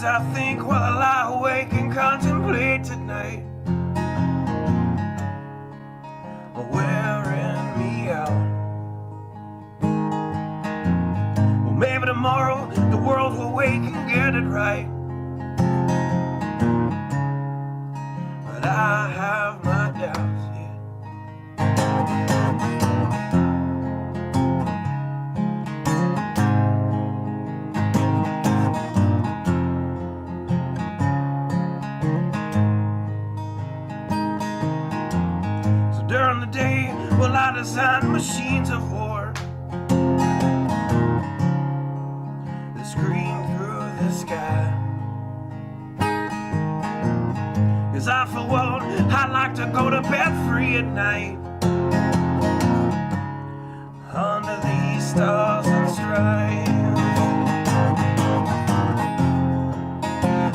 I think while I lie awake and contemplate tonight are wearing me out. Well, maybe tomorrow the world will wake and get it right, but I have my doubts, yeah. During the day, well, I design machines of war that scream through the sky. 'Cause I, for one, I like to go to bed free at night under these stars and stripes.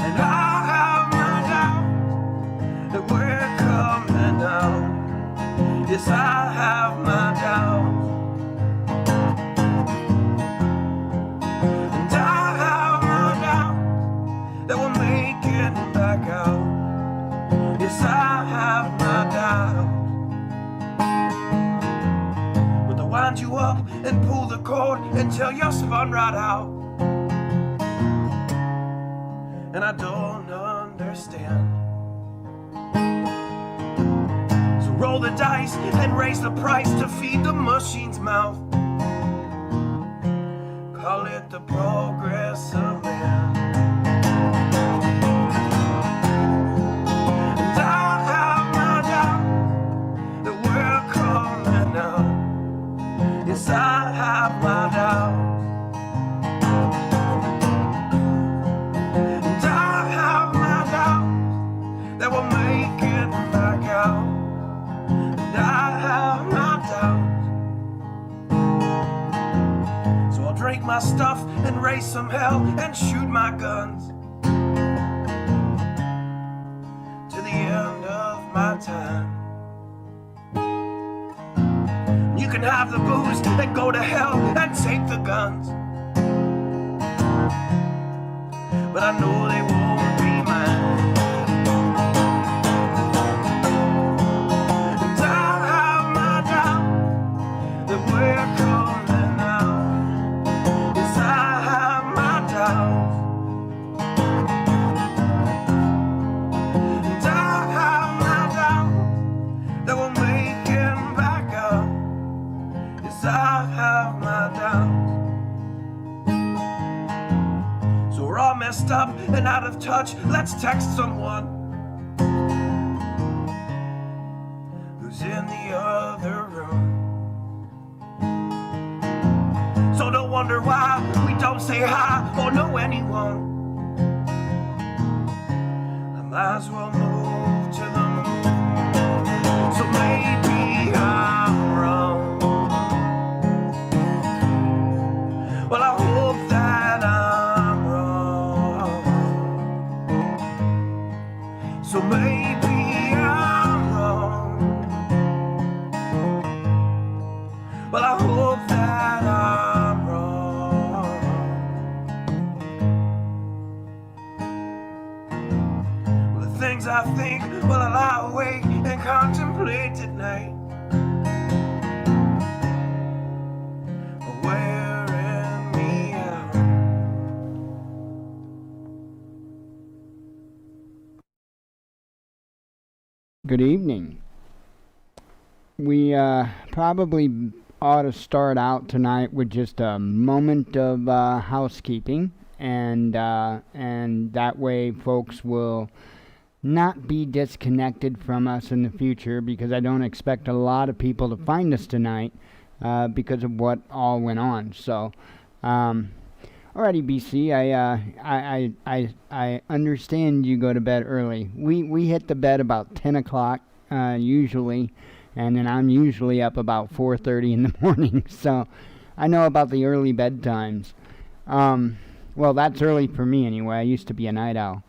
And I have my doubts that we're coming out. Yes, I have my doubts, and I have my doubts that we'll make it back out. Yes, I have my doubts, but they'll wind you up and pull the cord until you're spun right out. And I don't understand. Roll the dice and raise the price to feed the machine's mouth. Call it the progress of man. And I have my doubt that we're coming out. Yes, I have my doubts. And I have my doubts that we'll make it back out. I have my doubts, so I'll drink my stuff and raise some hell and shoot my guns to the end of my time. You can have the booze and go to hell and take the guns, but I know they won't be mine. We're coming out. Yes, I have my doubts, and I have my doubts that we'll make it back out. Yes, I have my doubts. So we're all messed up and out of touch. Let's text someone who's in the other room. So don't wonder why we don't say hi or know anyone. I might as well move to the moon. So maybe I'm wrong. Well, I hope that I'm wrong. So maybe I'm wrong. Well, I hope that I'm wrong. Well, the things I think while I lie awake and contemplate at night are wearing me out. Good evening. We probably ought to start out tonight with just a moment of housekeeping, and that way folks will not be disconnected from us in the future, because I don't expect a lot of people to find us tonight because of what all went on. So, alrighty, BC, I understand you go to bed early. We hit the bed about 10 o'clock usually, and then I'm usually up about 4:30 in the morning. So I know about the early bedtimes. Well, that's early for me anyway. I used to be a night owl.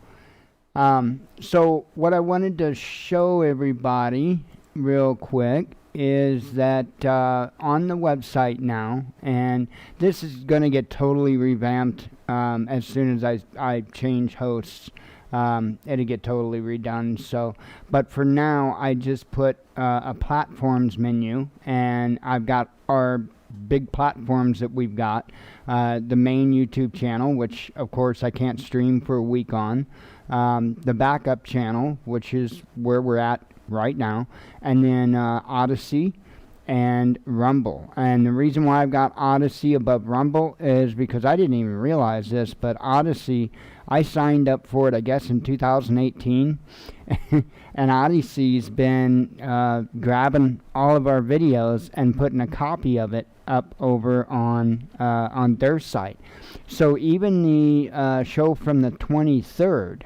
So what I wanted to show everybody real quick is that on the website now, and this is going to get totally revamped as soon as I change hosts. It'll get totally redone. So, but for now, I just put a platforms menu, and I've got our big platforms that we've got. The main YouTube channel, which of course I can't stream for a week on. The backup channel, which is where we're at right now, and then Odyssey and Rumble. And the reason why I've got Odyssey above Rumble is because I didn't even realize this, but Odyssey, I signed up for it, I guess, in 2018, and Odyssey's been grabbing all of our videos and putting a copy of it up over on their site. So even the show from the 23rd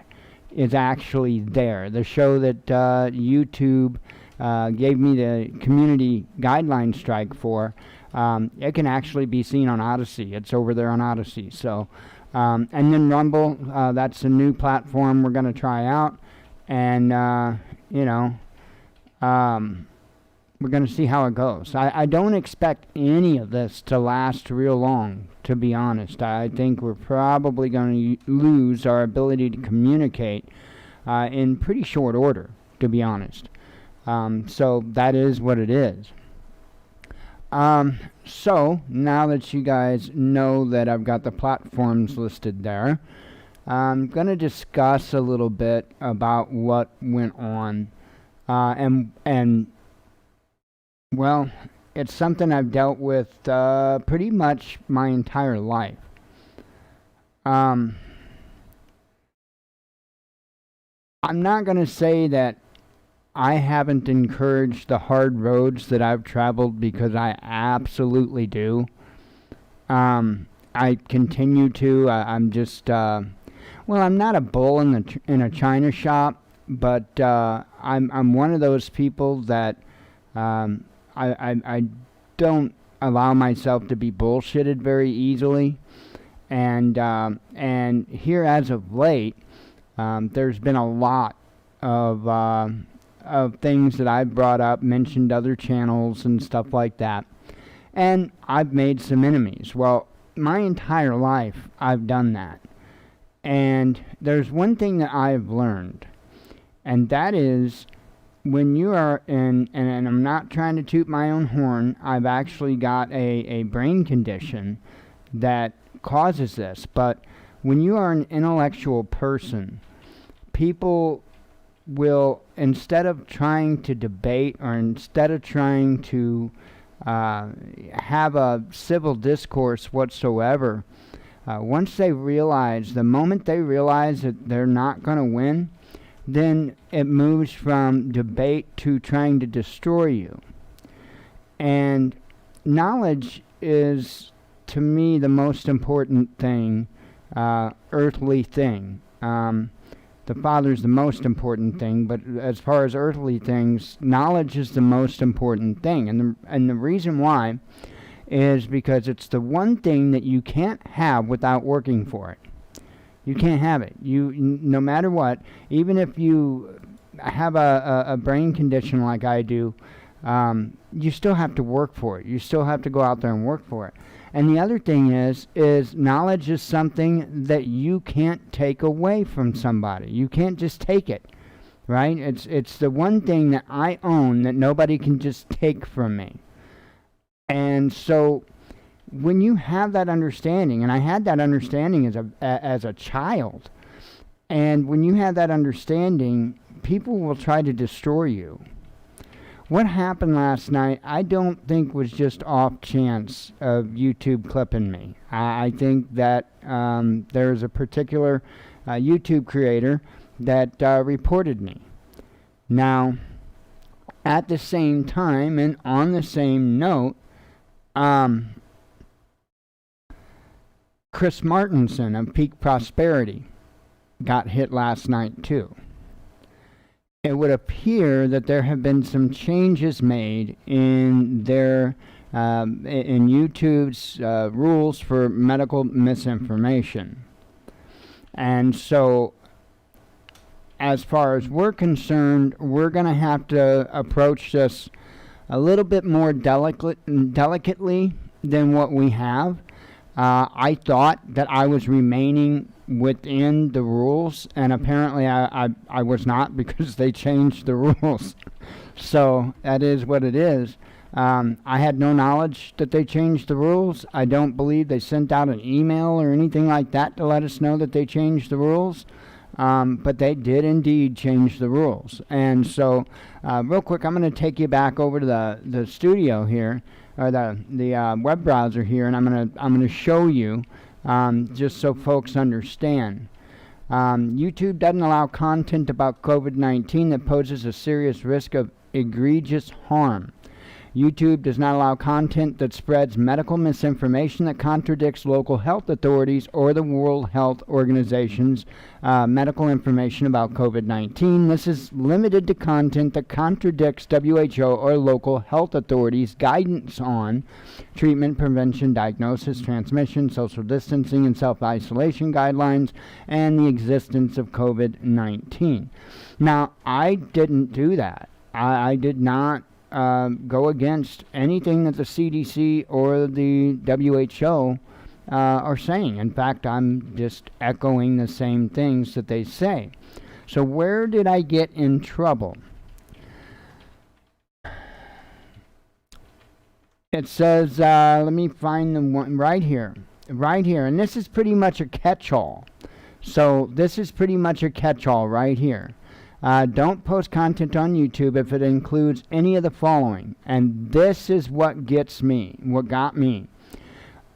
is actually there. The show that YouTube gave me the community guideline strike for, it can actually be seen on Odyssey. It's over there on Odyssey. So, and then Rumble, that's a new platform we're going to try out, and we're going to see how it goes. I don't expect any of this to last real long, to be honest. I think we're probably going to lose our ability to communicate in pretty short order, to be honest. So that is what it is. So now that you guys know that I've got the platforms listed there, I'm going to discuss a little bit about what went on. And well, it's something I've dealt with pretty much my entire life. I'm not going to say that I haven't encouraged the hard roads that I've traveled, because I absolutely do. I continue to. I'm just, well, I'm not a bull in a china shop, but I'm one of those people that I don't allow myself to be bullshitted very easily, and here as of late, there's been a lot of things that I've brought up, mentioned other channels and stuff like that, and I've made some enemies. Well, my entire life I've done that, and there's one thing that I've learned, and that is, when you are in, and I'm not trying to toot my own horn, I've actually got a brain condition that causes this, but when you are an intellectual person, people will, instead of trying to debate, or instead of trying to have a civil discourse whatsoever, once they realize, the moment they realize that they're not going to win, then it moves from debate to trying to destroy you. And knowledge is, to me, the most important thing, earthly thing. The Father's the most important thing, but as far as earthly things, knowledge is the most important thing. And the reason why is because it's the one thing that you can't have without working for it. You can't have it. No matter what, even if you have a brain condition like I do, you still have to work for it. You still have to go out there and work for it. And the other thing is knowledge is something that you can't take away from somebody. You can't just take it, right? It's the one thing that I own that nobody can just take from me. And so when you have that understanding, and I had that understanding as a child, and when you have that understanding, people will try to destroy you. what happened last night, I don't think was just off chance of YouTube clipping me. I think that there's a particular YouTube creator that reported me. Now, at the same time and on the same note, Chris Martinson of Peak Prosperity got hit last night too. It would appear that there have been some changes made in their in YouTube's rules for medical misinformation. And so, as far as we're concerned, we're going to have to approach this a little bit more delicately than what we have. I thought that I was remaining within the rules, and apparently I was not, because they changed the rules. So that is what it is. I had no knowledge that they changed the rules. I don't believe they sent out an email or anything like that to let us know that they changed the rules. But they did indeed change the rules. And so, real quick, I'm going to take you back over to the studio here, or the web browser here, and I'm going to show you, just so folks understand. YouTube doesn't allow content about COVID-19 that poses a serious risk of egregious harm. YouTube does not allow content that spreads medical misinformation that contradicts local health authorities or the World Health Organization's medical information about COVID-19. This is limited to content that contradicts WHO or local health authorities' guidance on treatment, prevention, diagnosis, transmission, social distancing, and self-isolation guidelines, and the existence of COVID-19. Now, I didn't do that. I did not go against anything that the CDC or the WHO are saying. In fact, I'm just echoing the same things that they say. So where did I get in trouble? It says, let me find the one right here. Right here. And this is pretty much a catch-all. So this is pretty much a catch-all right here. Don't post content on YouTube if it includes any of the following. And this is what gets me, what got me.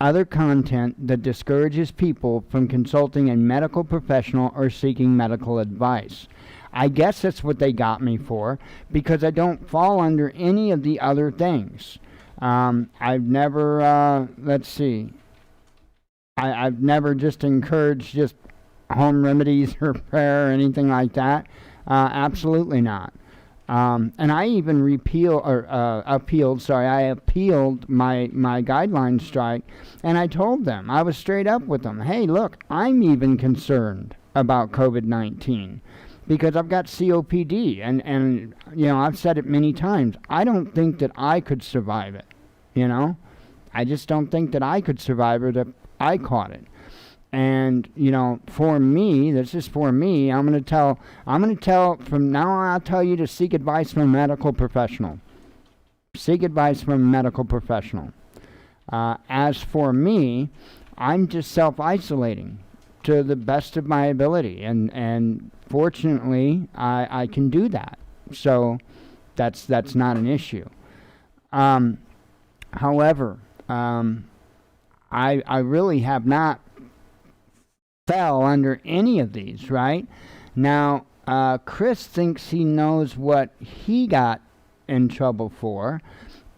Other content that discourages people from consulting a medical professional or seeking medical advice. I guess that's what they got me for, because I don't fall under any of the other things. I've never, let's see, I've never just encouraged just home remedies or prayer or anything like that. Absolutely not. And I even appealed my guideline strike, and I told them, I was straight up with them, hey, look, I'm even concerned about COVID-19 because I've got COPD, and you know, I've said it many times, I don't think that I could survive it, you know? I just don't think that I could survive it if I caught it. And, you know, for me, this is for me, I'm going to tell, from now on, I'll tell you to seek advice from a medical professional. Seek advice from a medical professional. As for me, I'm just self-isolating to the best of my ability. And fortunately, I can do that. So that's not an issue. However, I really have not fell under any of these, right? Now, Chris thinks he knows what he got in trouble for,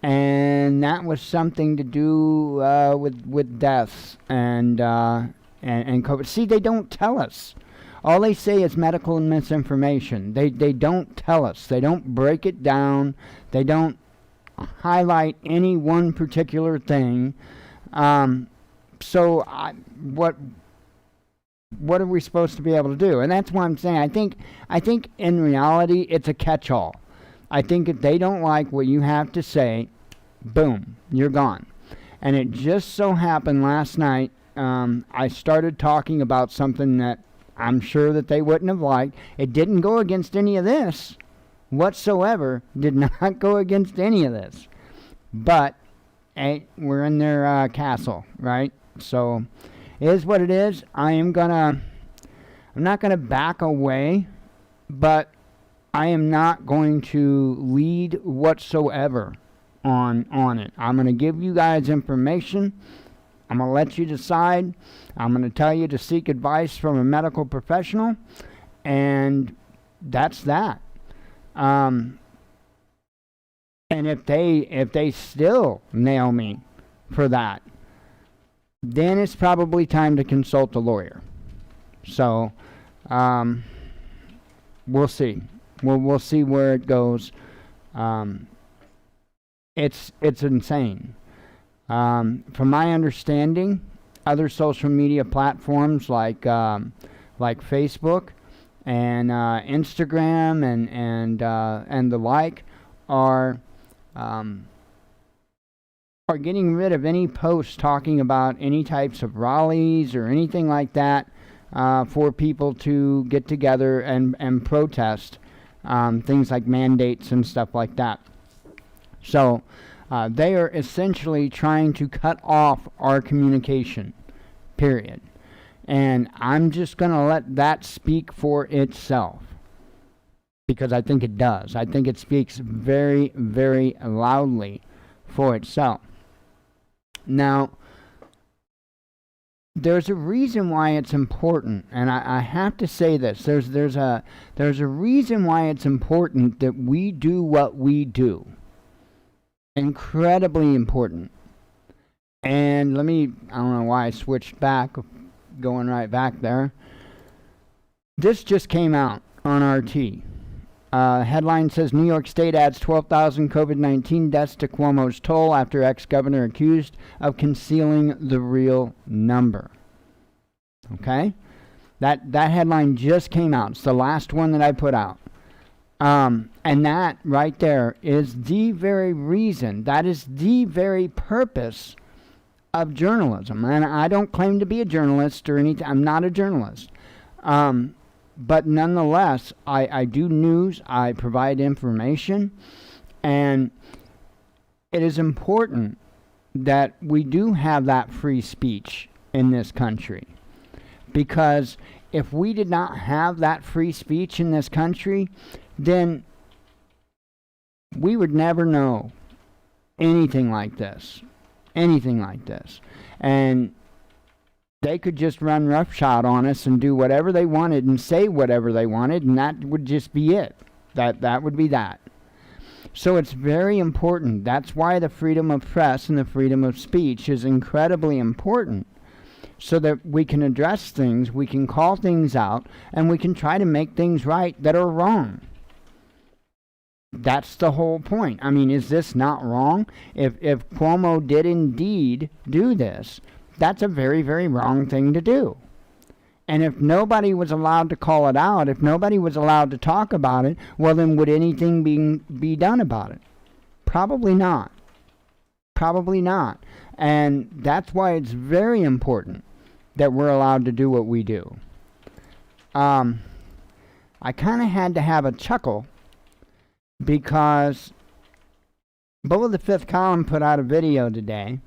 and that was something to do with deaths and COVID. See, they don't tell us. All they say is medical misinformation. They don't tell us. They don't break it down. They don't highlight any one particular thing. So what are we supposed to be able to do? And that's why I'm saying I think in reality it's a catch-all. I think if they don't like what you have to say, boom, you're gone. And it just so happened last night, I started talking about something that I'm sure that they wouldn't have liked. It didn't go against any of this whatsoever. Did not go against any of this. But hey, we're in their castle, right? So it is what it is. I'm not gonna back away, but I am not going to lead whatsoever on it. I'm going to give you guys information. I'm going to let you decide. I'm going to tell you to seek advice from a medical professional, and that's that. And if they still nail me for that, then it's probably time to consult a lawyer. So, we'll see. We'll see where it goes. It's insane. From my understanding, other social media platforms like Facebook and Instagram and the like are getting rid of any posts talking about any types of rallies or anything like that for people to get together and protest things like mandates and stuff like that. So they are essentially trying to cut off our communication, period. And I'm just going to let that speak for itself, because I think it does. I think it speaks very, very loudly for itself. Now, there's a reason why it's important, and I have to say this. There's a reason why it's important that we do what we do. Incredibly important. And I don't know why I switched back, going right back there. This just came out on RT. Headline says New York State adds 12,000 COVID-19 deaths to Cuomo's toll after ex-governor accused of concealing the real number. Okay? That headline just came out. It's the last one that I put out. And that right there is the very reason, that is the very purpose of journalism. And I don't claim to be a journalist or anything. I'm not a journalist. But nonetheless, I do news, I provide information, and it is important that we do have that free speech in this country. Because if we did not have that free speech in this country, then we would never know anything like this. Anything like this. And they could just run roughshod on us and do whatever they wanted and say whatever they wanted, and that would just be it. That would be that. So it's very important. That's why the freedom of press and the freedom of speech is incredibly important, so that we can address things, we can call things out, and we can try to make things right that are wrong. That's the whole point. I mean, is this not wrong? If Cuomo did indeed do this, that's a very, very wrong thing to do. And if nobody was allowed to call it out, if nobody was allowed to talk about it, well, then would anything be done about it? Probably not. Probably not. And that's why it's very important that we're allowed to do what we do. I kind of had to have a chuckle because Bull of the Fifth Column put out a video today.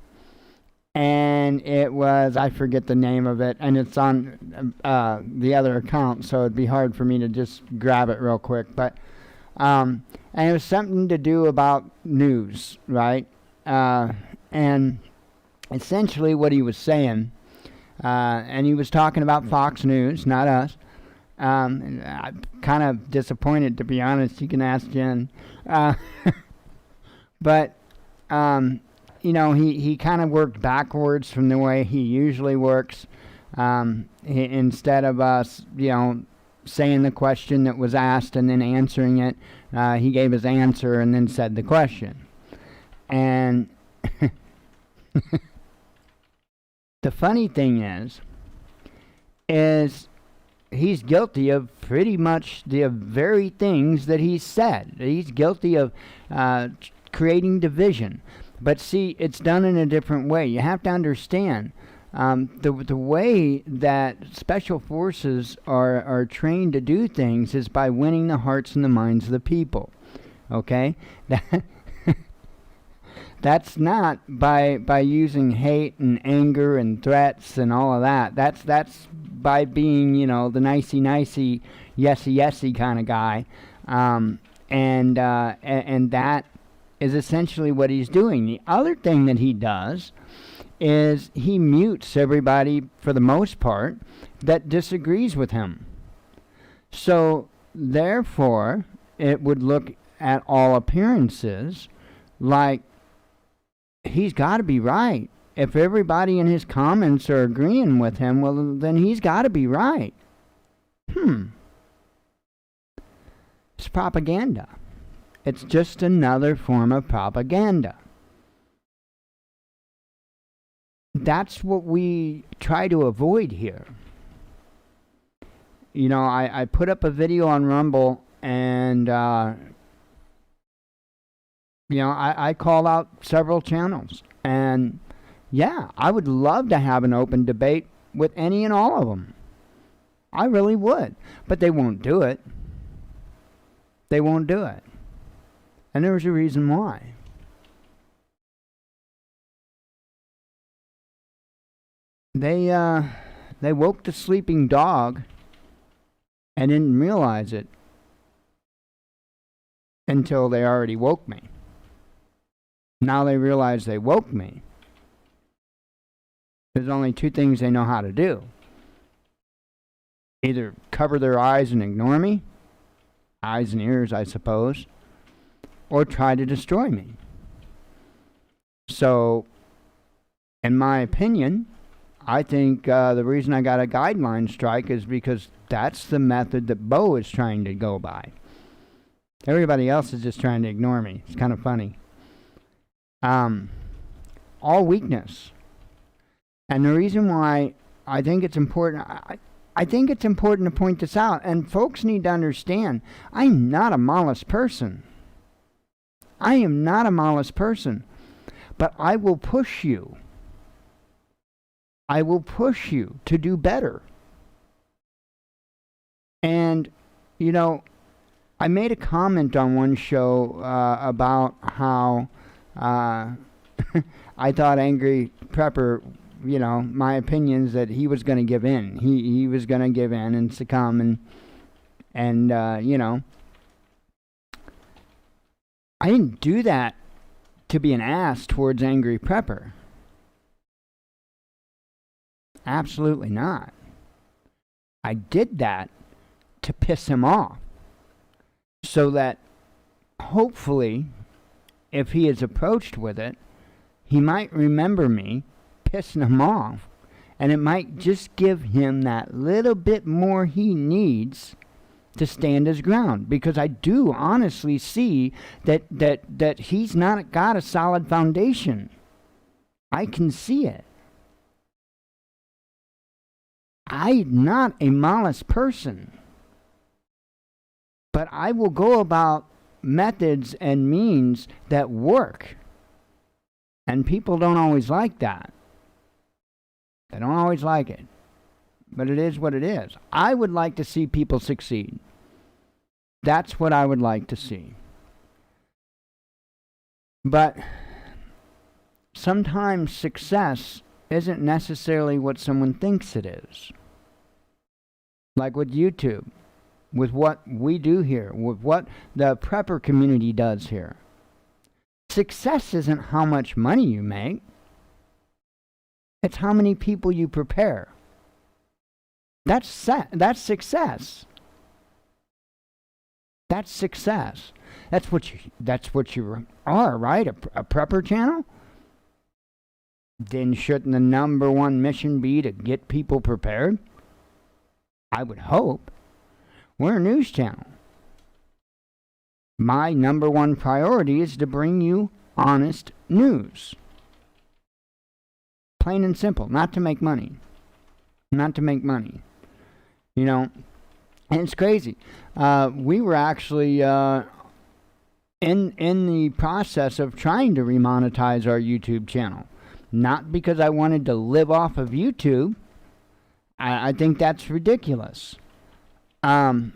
And it was, I forget the name of it, and it's on the other account, so it'd be hard for me to just grab it real quick. But and it was something to do about news, right? And essentially what he was saying, and he was talking about Fox News, not us. And I'm kind of disappointed, to be honest. You can ask Jen. But you know, he kind of worked backwards from the way he usually works. Instead of us, you know, saying the question that was asked and then answering it, he gave his answer and then said the question. And the funny thing is he's guilty of pretty much the very things that he said. He's guilty of creating division. But see, it's done in a different way. You have to understand the way that special forces are trained to do things is by winning the hearts and the minds of the people. Okay? That's not by using hate and anger and threats and all of that. That's by being, you know, the nicey, yesy kind of guy. And that is essentially what he's doing. The other thing that he does is he mutes everybody, for the most part, that disagrees with him. So, therefore, it would look at all appearances like he's got to be right. If everybody in his comments are agreeing with him, well, then he's got to be right. It's propaganda. It's just another form of propaganda. That's what we try to avoid here. You know, I put up a video on Rumble, and, you know, I call out several channels. And, yeah, I would love to have an open debate with any and all of them. I really would. But they won't do it. They won't do it. And there's a reason why. They woke the sleeping dog and didn't realize it until they already woke me. Now they realize they woke me. There's only two things they know how to do. Either cover their eyes and ignore me, eyes and ears, I suppose, or try to destroy me. So, in my opinion, I think the reason I got a guideline strike is because that's the method that Bo is trying to go by. Everybody else is just trying to ignore me. It's kind of funny. All weakness. And the reason why I think it's important, I think it's important to point this out, and folks need to understand, I'm not a malice person. I am not a malice person, but I will push you. I will push you to do better. And, you know, I made a comment on one show about how I thought Angry Prepper, you know, my opinions that he was going to give in. He was going to give in and succumb, and you know, I didn't do that to be an ass towards Angry Prepper. Absolutely not. I did that to piss him off, so that hopefully, if he is approached with it, he might remember me pissing him off, and it might just give him that little bit more he needs to stand his ground. Because I do honestly see that he's not got a solid foundation. I can see it. I'm not a malice person, but I will go about methods and means that work. And people don't always like that. They don't always like it. But it is what it is. I would like to see people succeed. That's what I would like to see. But sometimes success isn't necessarily what someone thinks it is. Like with YouTube, with what we do here, with what the prepper community does here. Success isn't how much money you make. It's how many people you prepare. That's success. That's success. That's what you are, right? A prepper channel? Then shouldn't the number one mission be to get people prepared? I would hope. We're a news channel. My number one priority is to bring you honest news. Plain and simple. Not to make money. Not to make money. You know, and it's crazy. We were actually in the process of trying to remonetize our YouTube channel. Not because I wanted to live off of YouTube. I think that's ridiculous. But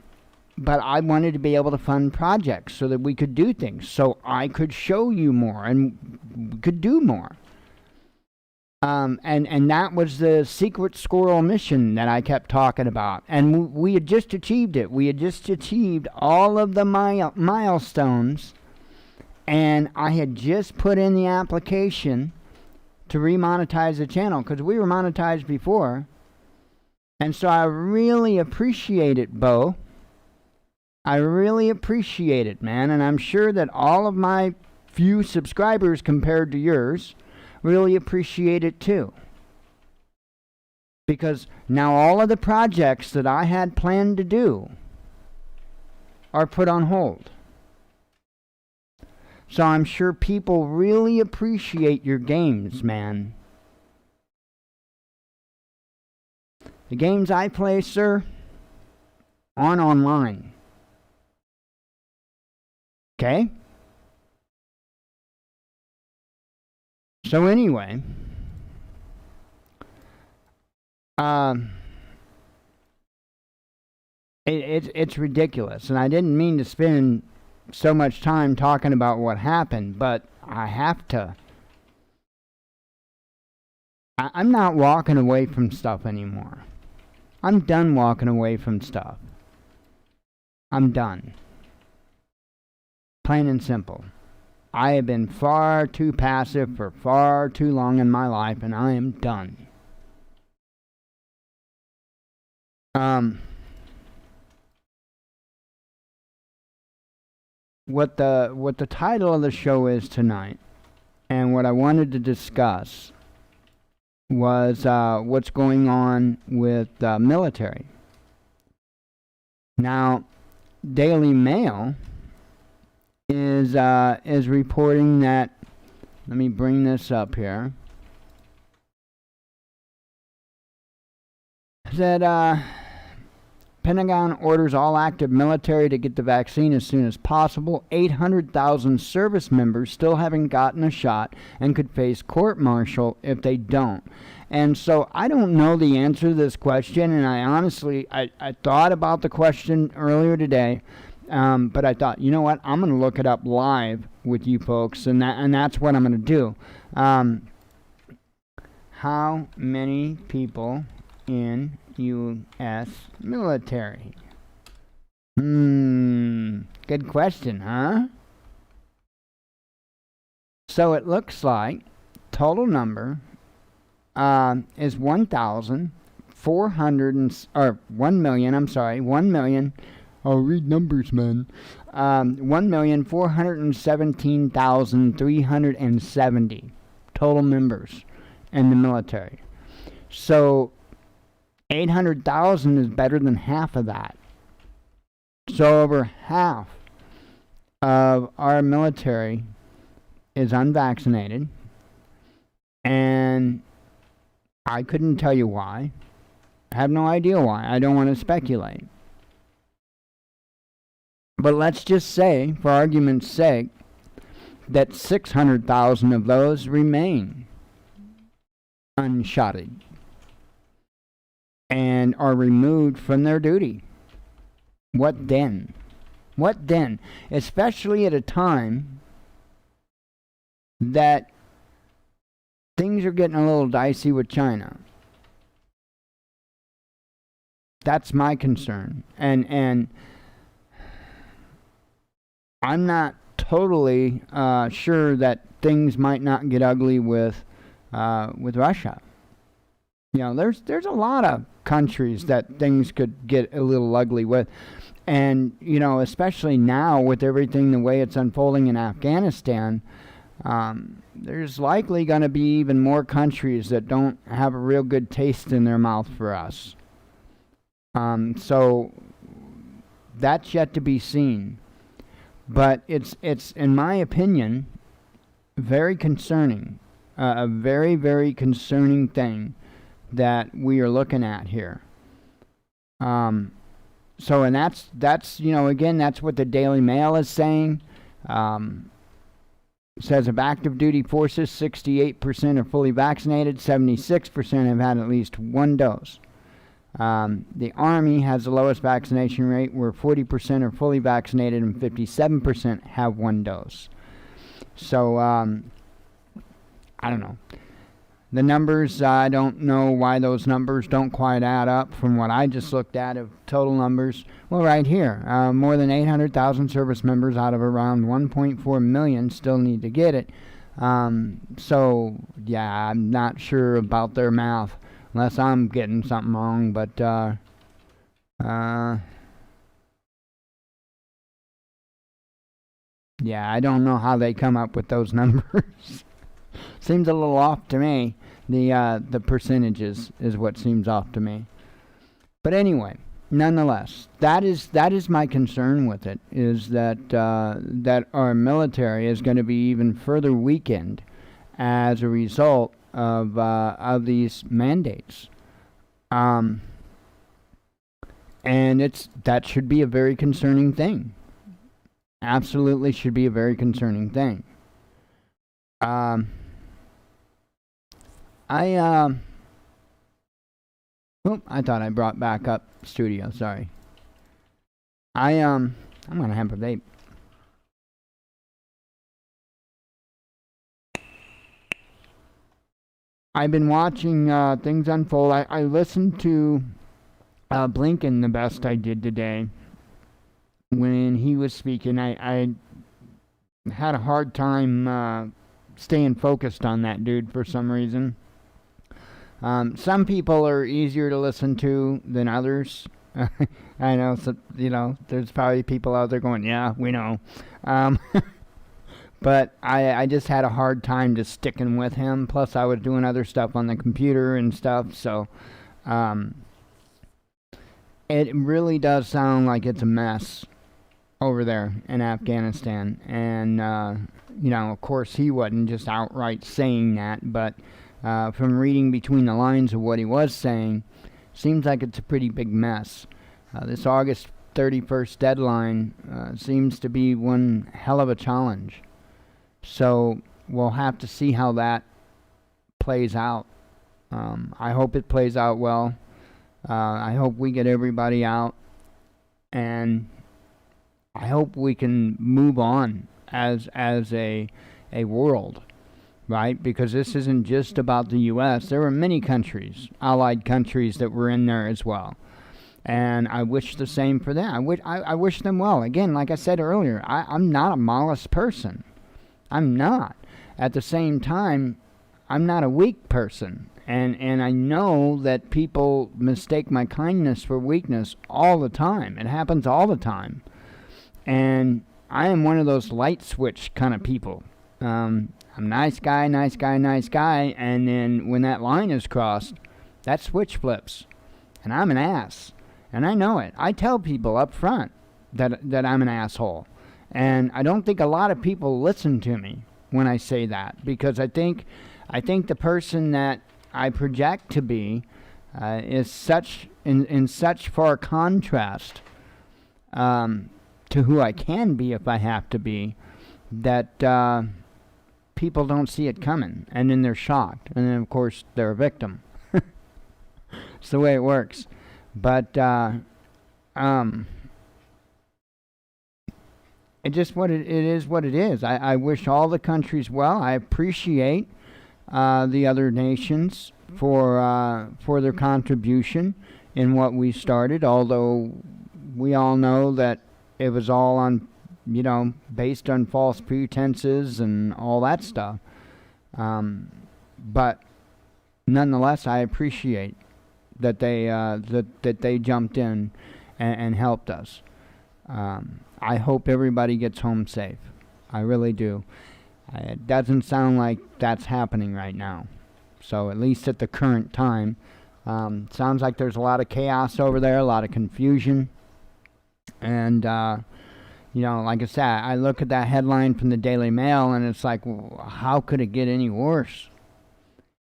I wanted to be able to fund projects so that we could do things. So I could show you more and could do more. And that was the secret squirrel mission that I kept talking about. And we had just achieved it. We had just achieved all of the milestones. And I had just put in the application to remonetize the channel because we were monetized before. And so I really appreciate it, Bo. I really appreciate it, man. And I'm sure that all of my few subscribers compared to yours really appreciate it too. Because now all of the projects that I had planned to do are put on hold. So I'm sure people really appreciate your games, man. The games I play, sir, aren't online. Okay? So anyway, it's ridiculous, and I didn't mean to spend so much time talking about what happened, but I have to. I'm not walking away from stuff anymore. I'm done walking away from stuff. I'm done. Plain and simple. I have been far too passive for far too long in my life, and I am done. What the title of the show is tonight, and what I wanted to discuss was what's going on with the military. Now, Daily Mail is reporting that. Let me bring this up here. That Pentagon orders all active military to get the vaccine as soon as possible. 800,000 service members still haven't gotten a shot and could face court-martial if they don't. And so I don't know the answer to this question, and I honestly, I thought about the question earlier today, but I thought, you know what, I'm going to look it up live with you folks, and that's what I'm going to do. How many people in U.S. military? Good question, huh? So it looks like total number is 1,400 or 1 million. I'm sorry, 1 million. I'll read numbers, man. 1,417,370 total members in the military. So 800,000 is better than half of that. So over half of our military is unvaccinated, and I couldn't tell you why. I have no idea why. I don't want to speculate. But let's just say, for argument's sake, that 600,000 of those remain unshotted and are removed from their duty. What then? What then? Especially at a time that things are getting a little dicey with China. That's my concern. And I'm not totally sure that things might not get ugly with Russia. You know, there's a lot of countries that things could get a little ugly with. And, you know, especially now with everything the way it's unfolding in Afghanistan, there's likely going to be even more countries that don't have a real good taste in their mouth for us. So that's yet to be seen. But it's in my opinion, very concerning. A very, very concerning thing that we are looking at here. So, and that's you know, again, that's what the Daily Mail is saying. It says of active duty forces, 68% are fully vaccinated, 76% have had at least one dose. The Army has the lowest vaccination rate, where 40% are fully vaccinated and 57% have one dose. So, I don't know. The numbers, I don't know why those numbers don't quite add up from what I just looked at of total numbers. Well, right here, more than 800,000 service members out of around 1.4 million still need to get it. So, yeah, I'm not sure about their math, unless I'm getting something wrong, but, yeah, I don't know how they come up with those numbers. Seems a little off to me. The percentages is what seems off to me. But anyway, nonetheless, that is my concern with it, is that that our military is going to be even further weakened as a result of these mandates. And that should be a very concerning thing. Absolutely should be a very concerning thing. I thought I brought back up studio. Sorry. I'm gonna have a vape. I've been watching things unfold. I listened to Blinken the best I did today when he was speaking. I had a hard time staying focused on that dude for some reason. Some people are easier to listen to than others. I know, so, there's probably people out there going, yeah, we know. But I just had a hard time just sticking with him. Plus, I was doing other stuff on the computer and stuff, so it really does sound like it's a mess over there in Afghanistan. And, of course, he wasn't just outright saying that, but from reading between the lines of what he was saying, seems like it's a pretty big mess. This August 31st deadline seems to be one hell of a challenge. So we'll have to see how that plays out. I hope it plays out well. I hope we get everybody out, and I hope we can move on as a world, right? Because this isn't just about the U.S. There were many countries, allied countries, that were in there as well. And I wish the same for them. I wish them well. Again, like I said earlier, I'm not a malice person. I'm not. At the same time, I'm not a weak person. And I know that people mistake my kindness for weakness all the time. It happens all the time. And I am one of those light switch kind of people. I'm nice guy, nice guy, nice guy. And then when that line is crossed, that switch flips. And I'm an ass. And I know it. I tell people up front that I'm an asshole. And I don't think a lot of people listen to me when I say that, because I think the person that I project to be is such in such far contrast to who I can be if I have to be, that people don't see it coming, and then they're shocked, and then of course they're a victim. It's the way it works. But it just it is what it is. I wish all the countries well. I appreciate the other nations for their contribution in what we started, although we all know that it was all on, based on false pretenses and all that stuff. But nonetheless, I appreciate that they jumped in and helped us. I hope everybody gets home safe. I really do. It doesn't sound like that's happening right now. So at least at the current time, sounds like there's a lot of chaos over there, a lot of confusion. And, like I said, I look at that headline from the Daily Mail and it's like, well, how could it get any worse?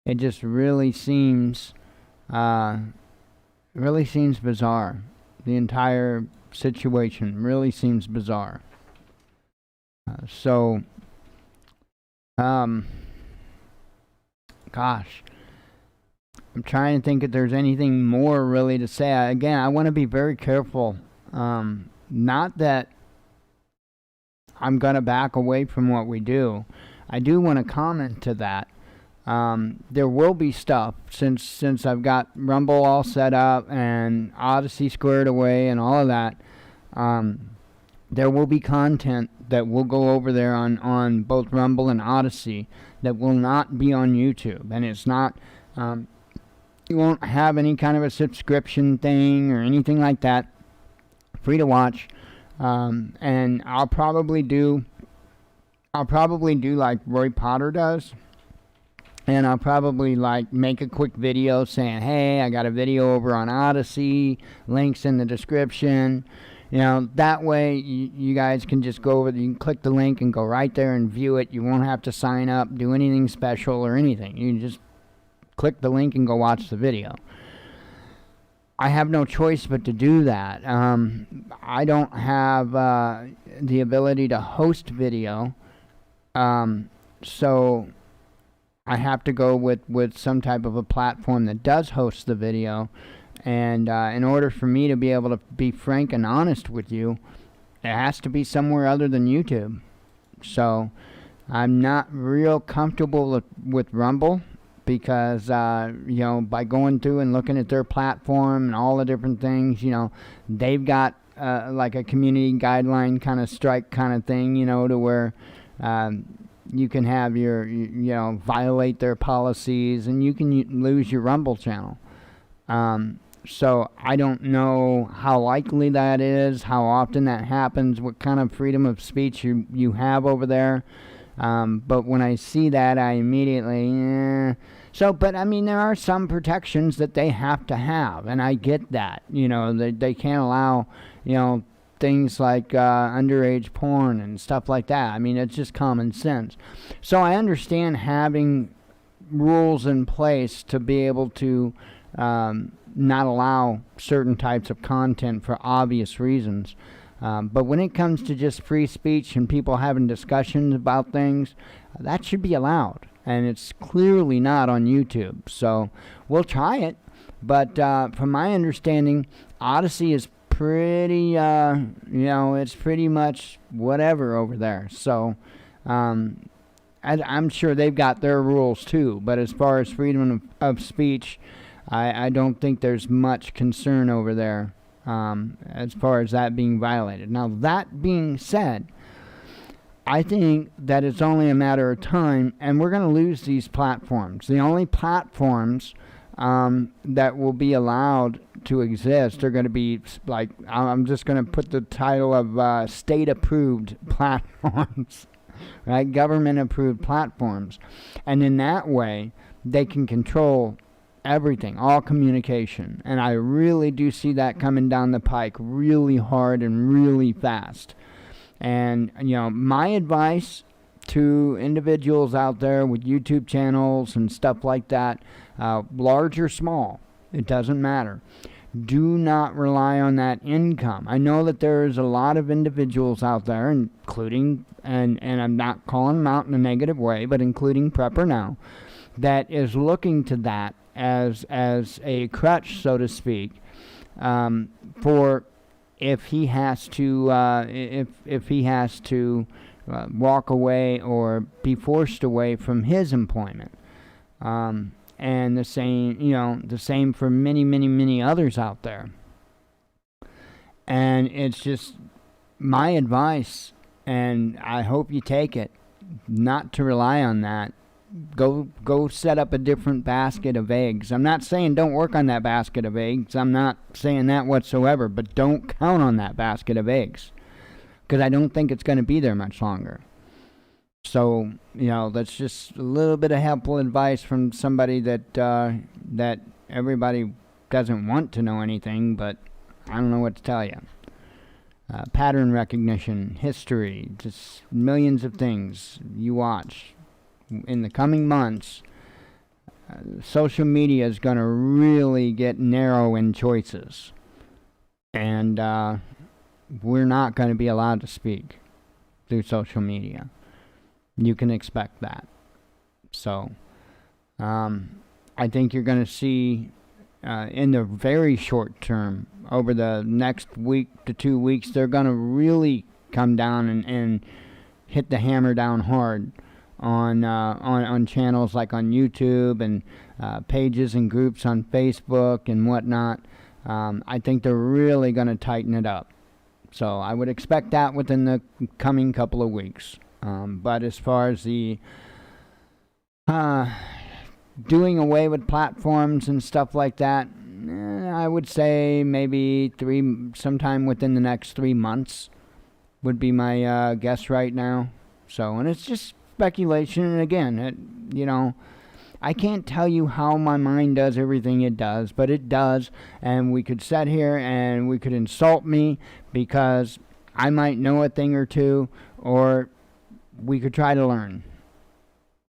It just really seems bizarre. The entire situation really seems bizarre. Gosh, I'm trying to think if there's anything more really to say. Again, I want to be very careful. Not that I'm going to back away from what we do. I do want to comment to that. There will be stuff since I've got Rumble all set up and Odyssey squared away and all of that. There will be content that will go over there on both Rumble and Odyssey that will not be on YouTube, and it's not. You won't have any kind of a subscription thing or anything like that. Free to watch, and I'll probably do like Roy Potter does. And I'll probably like make a quick video saying, hey, I got a video over on Odyssey, links in the description. That way you guys can just go over, you can click the link and go right there and view it. You won't have to sign up, do anything special or anything. You can just click the link and go watch the video. I have no choice but to do that. I don't have the ability to host video, so I have to go with some type of a platform that does host the video. And in order for me to be able to be frank and honest with you, it has to be somewhere other than YouTube. So I'm not real comfortable with Rumble because, by going through and looking at their platform and all the different things, they've got like a community guideline kind of strike kind of thing, to where you can have your, violate their policies and you can lose your Rumble channel. So I don't know how likely that is, how often that happens, what kind of freedom of speech you have over there. But when I see that, I immediately, but I mean, there are some protections that they have to have, and I get that. They can't allow, things like underage porn and stuff like that. I mean, it's just common sense. So I understand having rules in place to be able to not allow certain types of content for obvious reasons. But when it comes to just free speech and people having discussions about things, that should be allowed. And it's clearly not on YouTube. So we'll try it. But from my understanding, Odyssey is pretty, it's pretty much whatever over there. So I'm sure they've got their rules too. But as far as freedom of speech, I don't think there's much concern over there as far as that being violated. Now, that being said, I think that it's only a matter of time, and we're going to lose these platforms. The only platforms that will be allowed to exist are going to be, like, I'm just going to put the title of state-approved platforms, right? Government-approved platforms. And in that way, they can control everything, all communication. And I really do see that coming down the pike really hard and really fast. And, my advice to individuals out there with YouTube channels and stuff like that, large or small, it doesn't matter. Do not rely on that income. I know that there's a lot of individuals out there, including, and I'm not calling them out in a negative way, but including Prepper Now, that is looking to that as a crutch, so to speak, for if he has to if he has to walk away or be forced away from his employment, and the same for many others out there. And it's just my advice, and I hope you take it, not to rely on that. Go set up a different basket of eggs. I'm not saying don't work on that basket of eggs. I'm not saying that whatsoever, but don't count on that basket of eggs, because I don't think it's going to be there much longer. So, that's just a little bit of helpful advice from somebody that everybody doesn't want to know anything, but I don't know what to tell you. Pattern recognition, history, just millions of things you watch. In the coming months, social media is going to really get narrow in choices. And we're not going to be allowed to speak through social media. You can expect that. So, I think you're going to see, in the very short term, over the next week to 2 weeks, they're going to really come down and hit the hammer down hard on channels like on YouTube and pages and groups on Facebook and whatnot. I think they're really going to tighten it up. So I would expect that within the coming couple of weeks. But as far as the doing away with platforms and stuff like that, I would say maybe sometime within the next 3 months would be my guess right now. So, and it's just speculation. And again, I can't tell you how my mind does everything it does, but it does. And we could sit here and we could insult me because I might know a thing or two, or we could try to learn.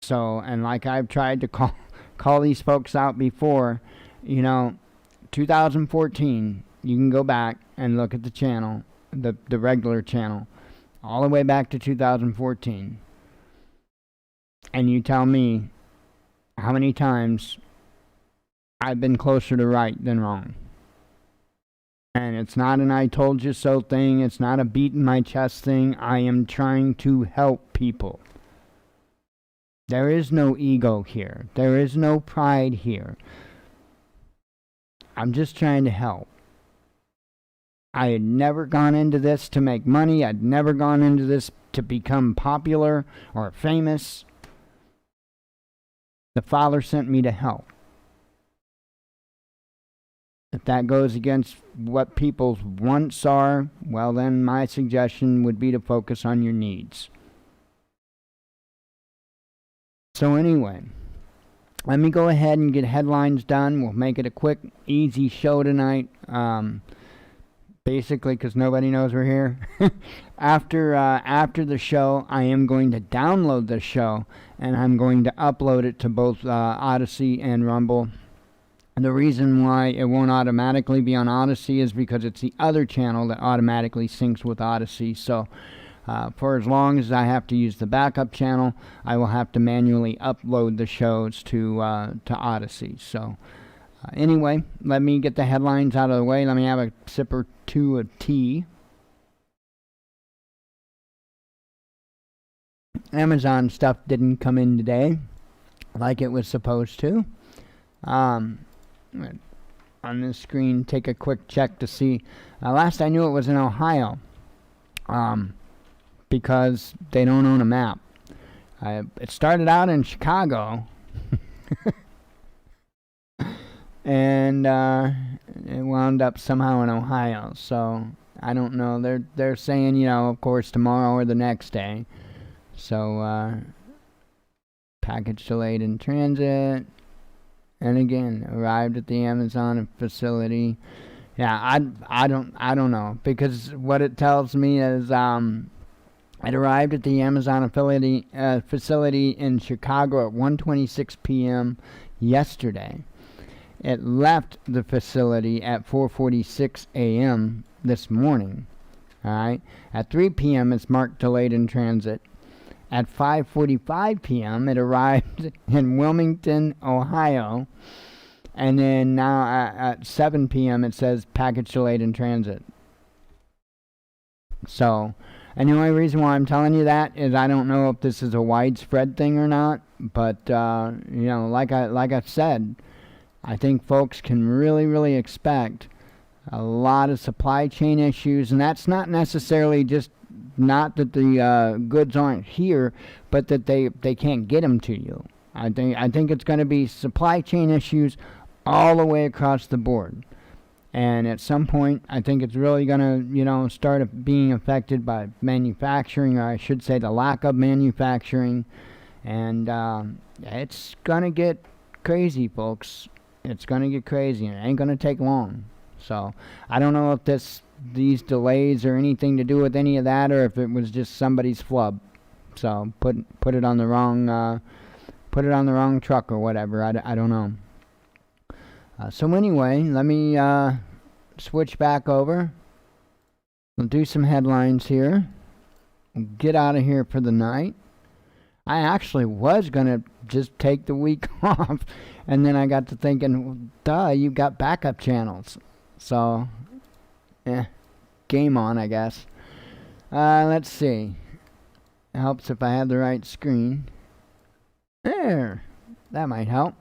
So, and like I've tried to call these folks out before, 2014, you can go back and look at the channel, the regular channel, all the way back to 2014. And you tell me how many times I've been closer to right than wrong. And it's not an I told you so thing. It's not a beating my chest thing. I am trying to help people. There is no ego here. There is no pride here. I'm just trying to help. I had never gone into this to make money. I'd never gone into this to become popular or famous. The Father sent me to help. If that goes against what people's wants are, well then my suggestion would be to focus on your needs. So anyway, let me go ahead and get headlines done. We'll make it a quick, easy show tonight. Basically, because nobody knows we're here. After the show, I am going to download the show, and I'm going to upload it to both Odyssey and Rumble. And the reason why it won't automatically be on Odyssey is because it's the other channel that automatically syncs with Odyssey. So for as long as I have to use the backup channel, I will have to manually upload the shows to Odyssey. So anyway, let me get the headlines out of the way. Let me have a sip or two of tea. Amazon stuff didn't come in today like it was supposed to. On this screen, take a quick check to see. Last I knew it was in Ohio, because they don't own a map. It started out in Chicago, and it wound up somehow in Ohio. So I don't know. They're saying, of course, tomorrow or the next day. So package delayed in transit. And again, arrived at the Amazon facility. Yeah, I don't know, because what it tells me is it arrived at the Amazon facility in Chicago at 1:26 p.m. yesterday. It left the facility at 4:46 a.m. this morning. All right, at 3 p.m. it's marked delayed in transit. At 5:45 p.m., it arrived in Wilmington, Ohio. And then now at 7 p.m., it says package delayed in transit. So, and the only reason why I'm telling you that is I don't know if this is a widespread thing or not. But, like I said, I think folks can really, really expect a lot of supply chain issues. And that's not necessarily just not that the goods aren't here, but that they can't get them to you. I think it's going to be supply chain issues all the way across the board. And at some point, I think it's really going to, start being affected by manufacturing, or I should say the lack of manufacturing. And it's going to get crazy, folks. It's going to get crazy, and it ain't going to take long. So I don't know if these delays are anything to do with any of that, or if it was just somebody's flub. So put it on the wrong truck or whatever. I don't know. So anyway, let me switch back over. We'll do some headlines here. We'll get out of here for the night. I actually was gonna just take the week off, and then I got to thinking, duh, you've got backup channels. So game on, I guess. Let's see. It helps if I have the right screen. There, that might help.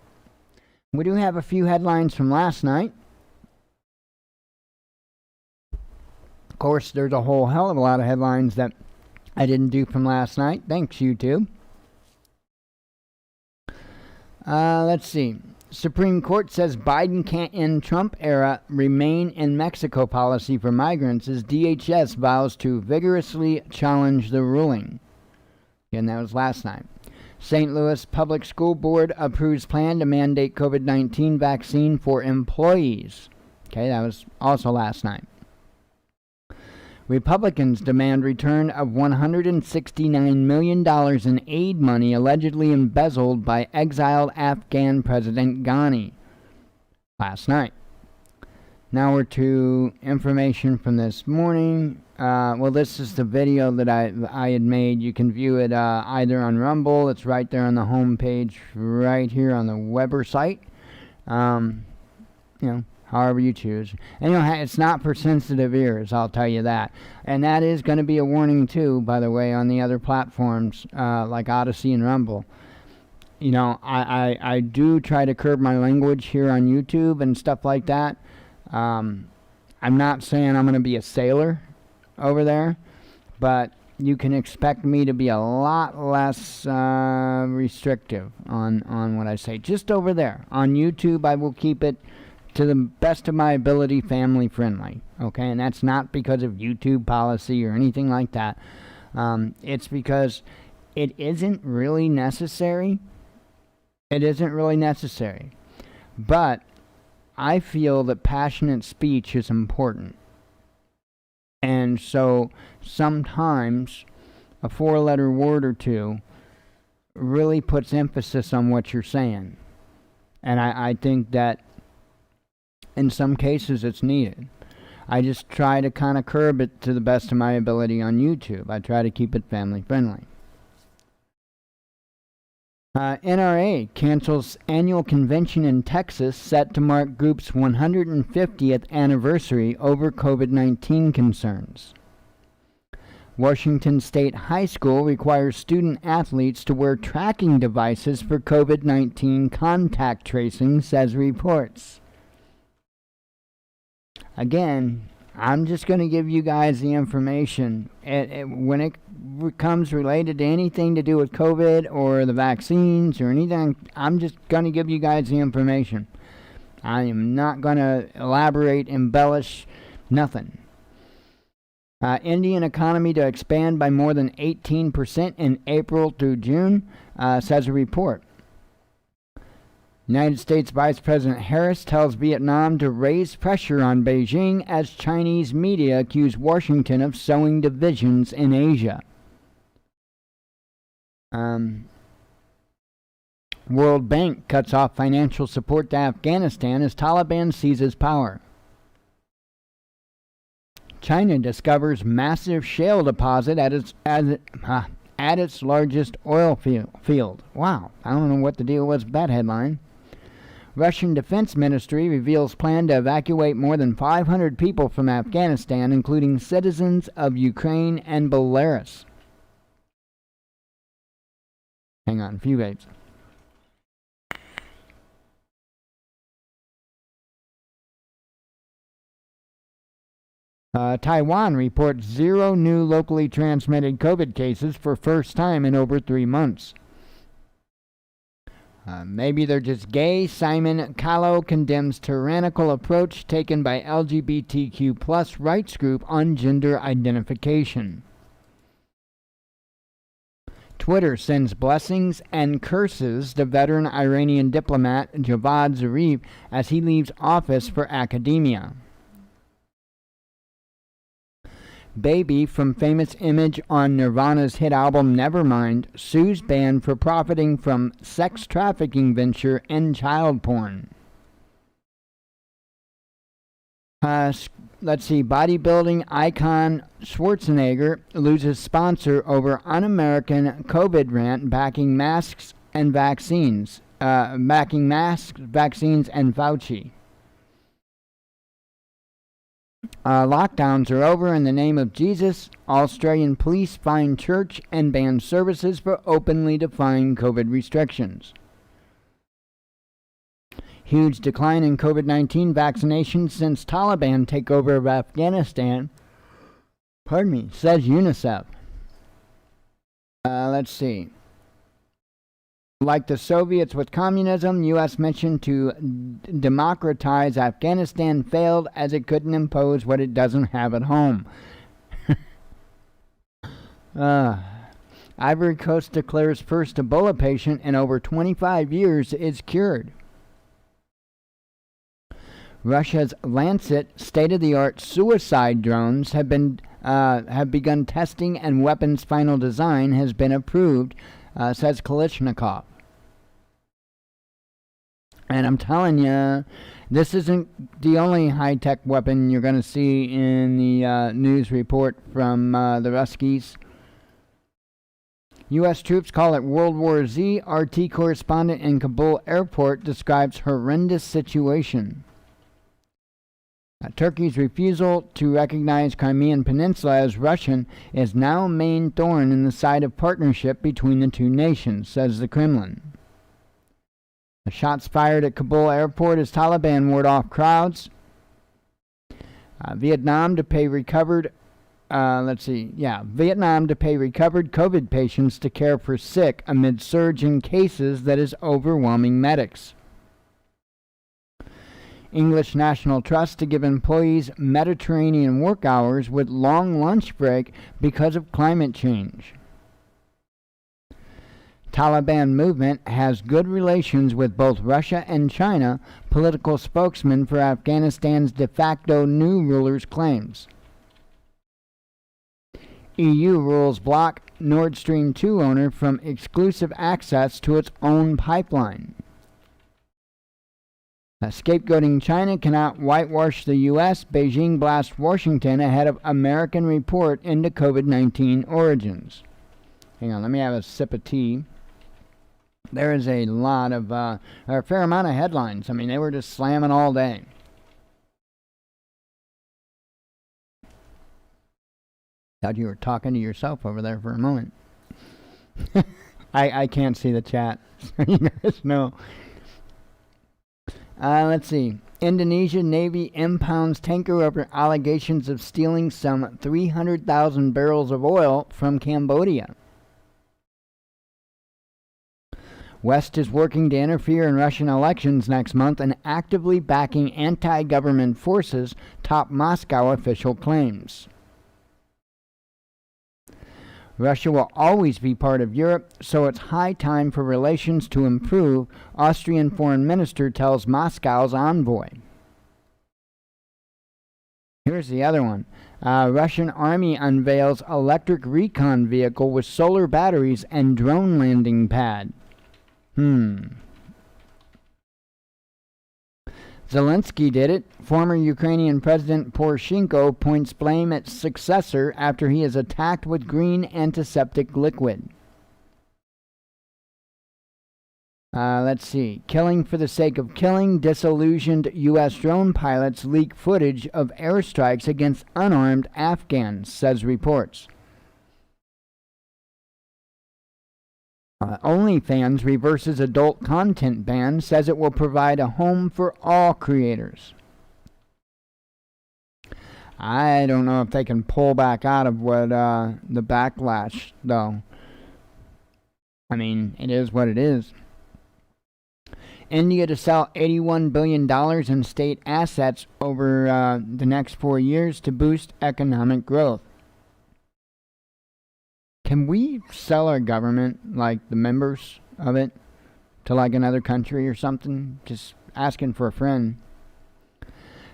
We do have a few headlines from last night. Of course, there's a whole hell of a lot of headlines that I didn't do from last night. Thanks, YouTube. Let's see. Supreme Court says Biden can't end Trump-era remain in Mexico policy for migrants as DHS vows to vigorously challenge the ruling. Again, that was last night. St. Louis Public School Board approves plan to mandate COVID-19 vaccine for employees. Okay, that was also last night. Republicans demand return of $169 million in aid money allegedly embezzled by exiled Afghan President Ghani. Last night. Now we're to information from this morning. Well, this is the video that I had made. You can view it either on Rumble. It's right there on the home page, right here on the Weber site. However you choose. And it's not for sensitive ears, I'll tell you that. And that is going to be a warning too, by the way, on the other platforms like Odyssey and Rumble. I do try to curb my language here on YouTube and stuff like that. I'm not saying I'm going to be a sailor over there, but you can expect me to be a lot less restrictive on what I say. Just over there. On YouTube, I will keep it to the best of my ability, family friendly. Okay, and that's not because of YouTube policy or anything like that. It's because it isn't really necessary. It isn't really necessary. But I feel that passionate speech is important. And so sometimes a 4-letter word or two really puts emphasis on what you're saying. And I think that in some cases it's needed. I just try to kind of curb it to the best of my ability on YouTube. I try to keep it family friendly. NRA cancels annual convention in Texas set to mark group's 150th anniversary over COVID-19 concerns. Washington State High School requires student athletes to wear tracking devices for COVID-19 contact tracing, says reports. Again, I'm just going to give you guys the information. When it comes related to anything to do with COVID or the vaccines or anything, I'm just going to give you guys the information. I am not going to elaborate, embellish, nothing. Indian economy to expand by more than 18% in April through June, says a report. United States Vice President Harris tells Vietnam to raise pressure on Beijing as Chinese media accuse Washington of sowing divisions in Asia. World Bank cuts off financial support to Afghanistan as Taliban seizes power. China discovers massive shale deposit at its largest oil field. Wow, I don't know what the deal was with that headline. Russian Defense Ministry reveals plan to evacuate more than 500 people from Afghanistan, including citizens of Ukraine and Belarus. Hang on, a few babes. Taiwan reports 0 new locally transmitted COVID cases for first time in over 3 months. Maybe they're just gay. Simon Callow condemns tyrannical approach taken by LGBTQ plus rights group on gender identification. Twitter sends blessings and curses to veteran Iranian diplomat Javad Zarif as he leaves office for academia. Baby from famous image on Nirvana's hit album Nevermind sues band for profiting from sex trafficking venture and child porn. Let's see, bodybuilding icon Schwarzenegger loses sponsor over un-American COVID rant backing masks and vaccines. Vaccines, and Fauci. Lockdowns are over in the name of Jesus. Australian police fine church and ban services for openly defying COVID restrictions. Huge decline in COVID-19 vaccinations since Taliban takeover of Afghanistan. Pardon me, says UNICEF. Let's see. Like the Soviets with communism, U.S. mission to democratize Afghanistan failed as it couldn't impose what it doesn't have at home. Ivory Coast declares first Ebola patient in over 25 years is cured. Russia's Lancet state-of-the-art suicide drones have begun testing, and weapons' final design has been approved, says Kalishnikov. And I'm telling you, this isn't the only high-tech weapon you're going to see in the news report from the Ruskies. U.S. troops call it World War Z. RT correspondent in Kabul airport describes horrendous situation. Turkey's refusal to recognize Crimean Peninsula as Russian is now a main thorn in the side of partnership between the two nations, says the Kremlin. The shots fired at Kabul airport as Taliban ward off crowds. Vietnam to pay recovered COVID patients to care for sick amid surge in cases that is overwhelming medics. English National Trust to give employees Mediterranean work hours with long lunch break because of climate change. Taliban movement has good relations with both Russia and China, political spokesman for Afghanistan's de facto new rulers claims. EU rules block Nord Stream 2 owner from exclusive access to its own pipeline. Scapegoating China cannot whitewash the U.S. Beijing blasts Washington ahead of American report into COVID-19 origins. Hang on, let me have a sip of tea. There is a lot of, a fair amount of headlines. I mean, they were just slamming all day. Thought you were talking to yourself over there for a moment. I can't see the chat, so you guys know. Let's see. Indonesia Navy impounds tanker over allegations of stealing some 300,000 barrels of oil from Cambodia. West is working to interfere in Russian elections next month and actively backing anti-government forces, top Moscow official claims. Russia will always be part of Europe, so it's high time for relations to improve, Austrian foreign minister tells Moscow's envoy. Here's the other one. Russian army unveils electric recon vehicle with solar batteries and drone landing pad. Zelensky did it. Former Ukrainian President Poroshenko points blame at successor after he is attacked with green antiseptic liquid. Let's see. Killing for the sake of killing. Disillusioned U.S. drone pilots leak footage of airstrikes against unarmed Afghans, says reports. OnlyFans reverses adult content ban, says it will provide a home for all creators. I don't know if they can pull back out of what the backlash, though. I mean, it is what it is. India to sell $81 billion in state assets over the next 4 years to boost economic growth. Can we sell our government, like the members of it, to like another country or something? Just asking for a friend.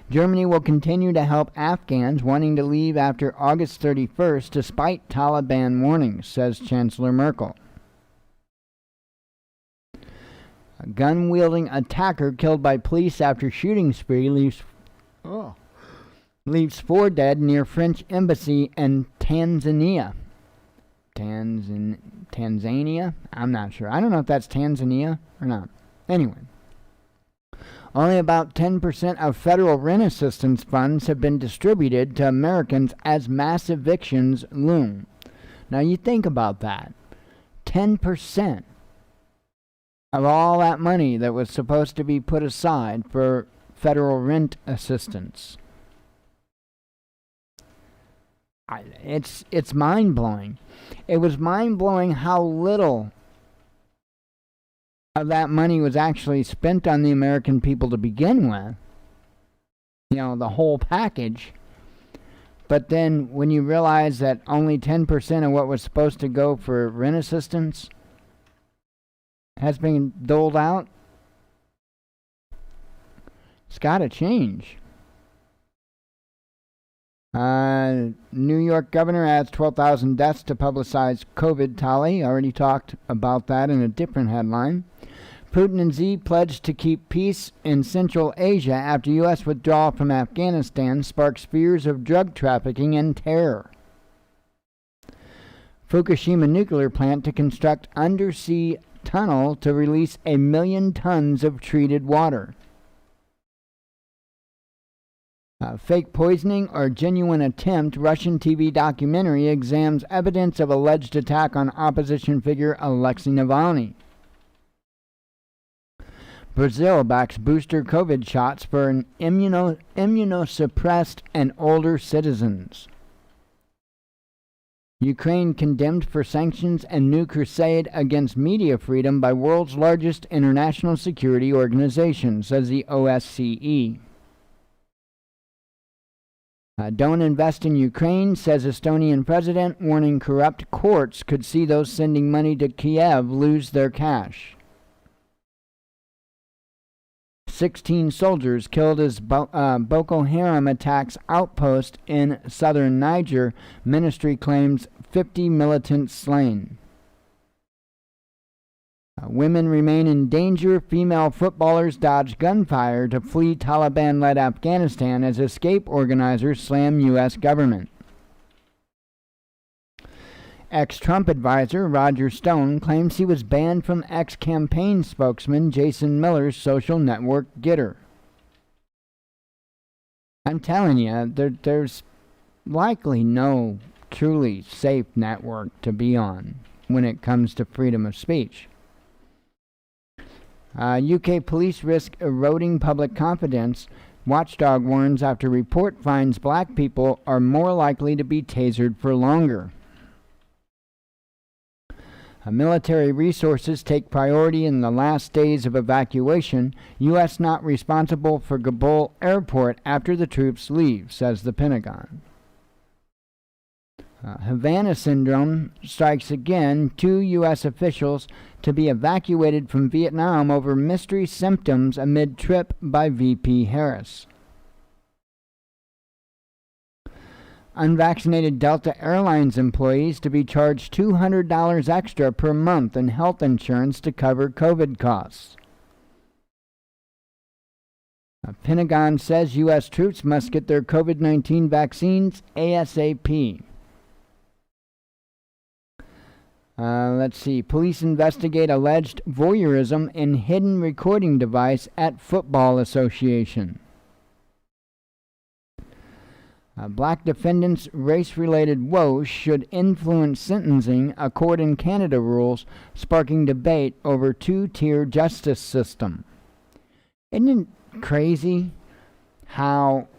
Germany will continue to help Afghans wanting to leave after August 31st despite Taliban warnings, says Chancellor Merkel. A gun-wielding attacker killed by police after shooting spree leaves 4 dead near French embassy in Tanzania. Tanzania? I'm not sure. I don't know if that's Tanzania or not. Anyway. Only about 10% of federal rent assistance funds have been distributed to Americans as mass evictions loom. Now you think about that. 10% of all that money that was supposed to be put aside for federal rent assistance. It's mind-blowing. It was mind-blowing how little of that money was actually spent on the American people to begin with. You know, the whole package. But then when you realize that only 10% of what was supposed to go for rent assistance has been doled out, it's got to change. New York governor adds 12,000 deaths to publicize COVID tally. Already talked about that in a different headline. Putin and Xi pledged to keep peace in Central Asia after U.S. withdrawal from Afghanistan sparks fears of drug trafficking and terror. Fukushima nuclear plant to construct undersea tunnel to release 1 million tons of treated water. Fake poisoning or genuine attempt, Russian TV documentary examines evidence of alleged attack on opposition figure Alexei Navalny. Brazil backs booster COVID shots for an immunosuppressed and older citizens. Ukraine condemned for sanctions and new crusade against media freedom by world's largest international security organization, says the OSCE. Don't invest in Ukraine, says Estonian president, warning corrupt courts could see those sending money to Kiev lose their cash. 16 soldiers killed as Boko Haram attacks outpost in southern Niger. Ministry claims 50 militants slain. Women remain in danger. Female footballers dodge gunfire to flee Taliban-led Afghanistan as escape organizers slam U.S. government. Ex-Trump advisor Roger Stone claims he was banned from ex-campaign spokesman Jason Miller's social network Getter. I'm telling you, there's likely no truly safe network to be on when it comes to freedom of speech. UK police risk eroding public confidence. Watchdog warns after report finds black people are more likely to be tasered for longer. Military resources take priority in the last days of evacuation. U.S. not responsible for Kabul airport after the troops leave, says the Pentagon. Havana syndrome strikes again. 2 U.S. officials to be evacuated from Vietnam over mystery symptoms amid trip by VP Harris. Unvaccinated Delta Airlines employees to be charged $200 extra per month in health insurance to cover COVID costs. Pentagon says U.S. troops must get their COVID-19 vaccines ASAP. Let's see. Police investigate alleged voyeurism in hidden recording device at Football Association. Black defendants' race-related woes should influence sentencing, a court in Canada rules, sparking debate over 2-tier justice system. Isn't it crazy how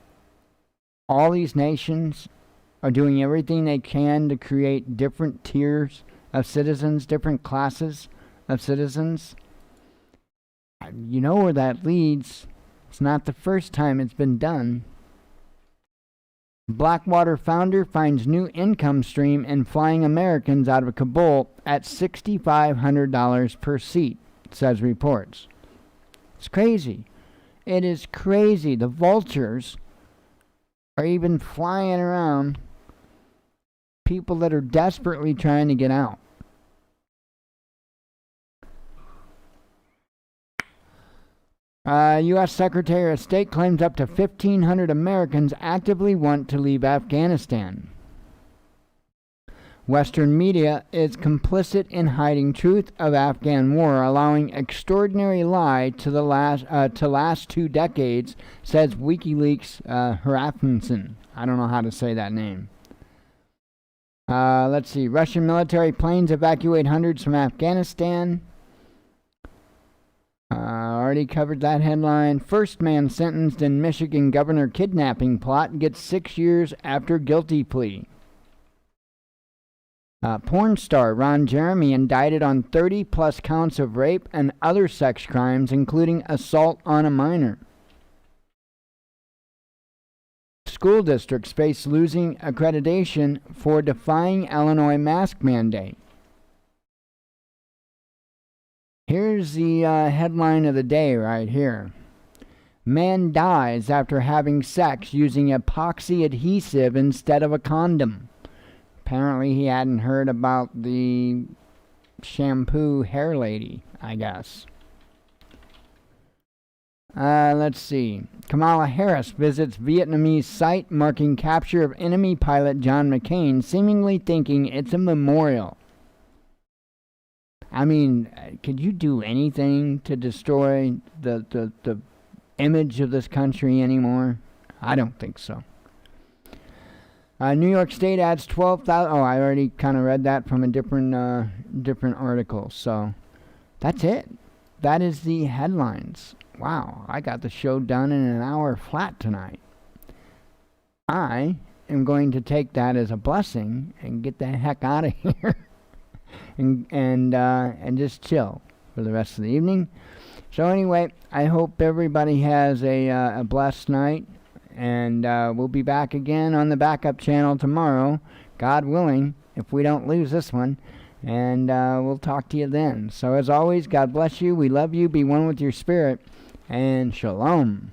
all these nations are doing everything they can to create different tiers of citizens, different classes of citizens? You know where that leads. It's not the first time it's been done. Blackwater founder finds new income stream in flying Americans out of Kabul at $6,500 per seat, says reports. It's crazy. It is crazy. The vultures are even flying around people that are desperately trying to get out. U.S. Secretary of State claims up to 1,500 Americans actively want to leave Afghanistan. Western media is complicit in hiding truth of Afghan war, allowing extraordinary lie to last 2 decades, says WikiLeaks Harafanson. I don't know how to say that name. Let's see. Russian military planes evacuate hundreds from Afghanistan. Already covered that headline. First man sentenced in Michigan governor kidnapping plot gets 6 years after guilty plea. Porn star Ron Jeremy indicted on 30-plus counts of rape and other sex crimes, including assault on a minor. School districts face losing accreditation for defying Illinois mask mandate. Here's the headline of the day right here. Man dies after having sex using epoxy adhesive instead of a condom. Apparently he hadn't heard about the shampoo hair lady, I guess. Let's see. Kamala Harris visits Vietnamese site marking capture of enemy pilot John McCain, seemingly thinking it's a memorial. I mean, could you do anything to destroy the image of this country anymore? I don't think so. New York State adds 12,000. Oh, I already kind of read that from a different article. So that's it. That is the headlines. Wow, I got the show done in an hour flat tonight. I am going to take that as a blessing and get the heck out of here and just chill for the rest of the evening. So anyway, I hope everybody has a blessed night. And we'll be back again on the backup channel tomorrow, God willing, if we don't lose this one. And we'll talk to you then. So as always, God bless you. We love you. Be one with your spirit. And shalom.